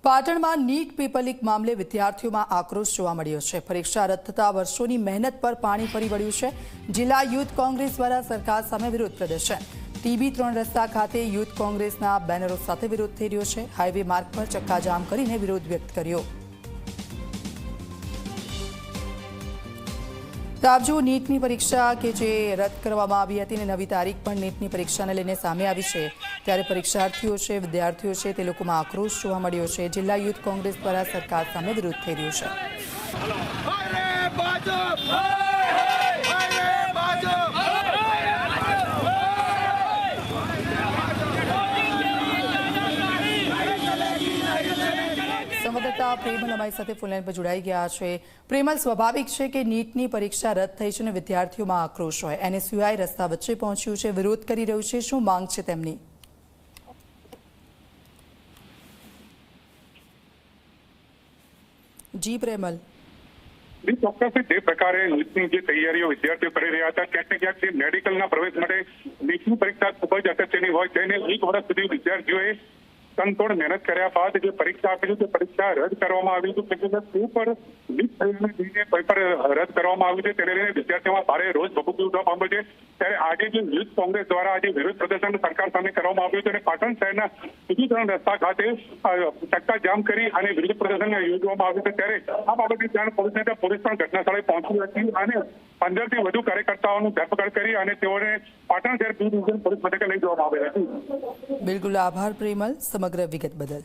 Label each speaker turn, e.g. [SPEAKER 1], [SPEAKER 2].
[SPEAKER 1] પાટણમાં NEET paper leak મામલે વિદ્યાર્થીઓમાં આક્રોશ જોવા મળ્યો છે। પરીક્ષા રદ થતા વર્ષોની મહેનત પર પાણી ફરી વળ્યું છે। જિલ્લા યુથ કોંગ્રેસ દ્વારા સરકાર સામે વિરોધ પ્રદર્શન। ટીબી 3 રસ્તા ખાતે યુથ કોંગ્રેસના બેનરો સાથે વિરોધ થઈ રહ્યો છે। હાઈવે માર્ગ પર ચક્કાજામ કરીને વિરોધ વ્યક્ત કર્યો। તાબજો નીટની પરીક્ષા કે જે રદ કરવામાં આવી હતી અને નવી તારીખ પણ નીટની પરીક્ષાને લઈને સામે આવી છે, ત્યારે પરીક્ષાર્થીઓ છે, વિદ્યાર્થીઓ છે, તે લોકોમાં આક્રોશ જોવા મળ્યો છે। જિલ્લા યુથ કોંગ્રેસ દ્વારા સરકાર સામે વિરોધ થઈ રહ્યો છે। સંવાદદાતા પ્રેમલ અમારી સાથે ફોનલાઈન પર જોડાઈ ગયા છે। પ્રેમલ, સ્વાભાવિક છે કે નીટની પરીક્ષા રદ થઈ છે અને વિદ્યાર્થીઓમાં આક્રોશ હોય। એનએસયુઆઈ રસ્તા વચ્ચે પહોંચ્યું છે, વિરોધ કરી રહ્યું છે, શું માંગ છે તેમની? જી પ્રેમલ।
[SPEAKER 2] ચોક્કસ જે પ્રકારે નીટની જે તૈયારીઓ વિદ્યાર્થીઓ કરી રહ્યા હતા, ક્યાંક ને ક્યાંક જે મેડિકલના પ્રવેશ માટે નીટની પરીક્ષા ખૂબ જ અગત્યની હોય, તેને 1 વર્ષ સુધી વિદ્યાર્થીઓએ તનતોડ મહેનત કર્યા બાદ જે પરીક્ષા આપી છે, પરીક્ષા રદ કરવામાં આવી છે। પેપર લીક થયાને લઈને પેપર રદ કરવામાં આવ્યું છે, તેને લઈને વિદ્યાર્થીઓમાં ભારે રોષ ભભૂકી ઉઠવા પામ્યો છે। ત્યારે આજે જે યુથ કોંગ્રેસ દ્વારા આજે વિરોધ પ્રદર્શન સરકાર સામે કરવામાં આવ્યું છે અને પાટણ શહેરના ટીબી 3 રસ્તા ખાતે ચક્કાજામ કરી અને વિરોધ પ્રદર્શન યોજવામાં આવ્યું છે। ત્યારે આ બાબતે જાણ પોલીસ પણ ઘટના સ્થળે પહોંચી હતી અને 15 થી વધુ કાર્યકર્તાઓની ધરપકડ કરી અને તેઓને પાટણ શહેર બી ડિવિઝન પોલીસ મથકે લઈ જવામાં આવ્યા હતી।
[SPEAKER 1] બિલકુલ, આભાર પ્રેમલ સમગ્ર વિગત બદલ।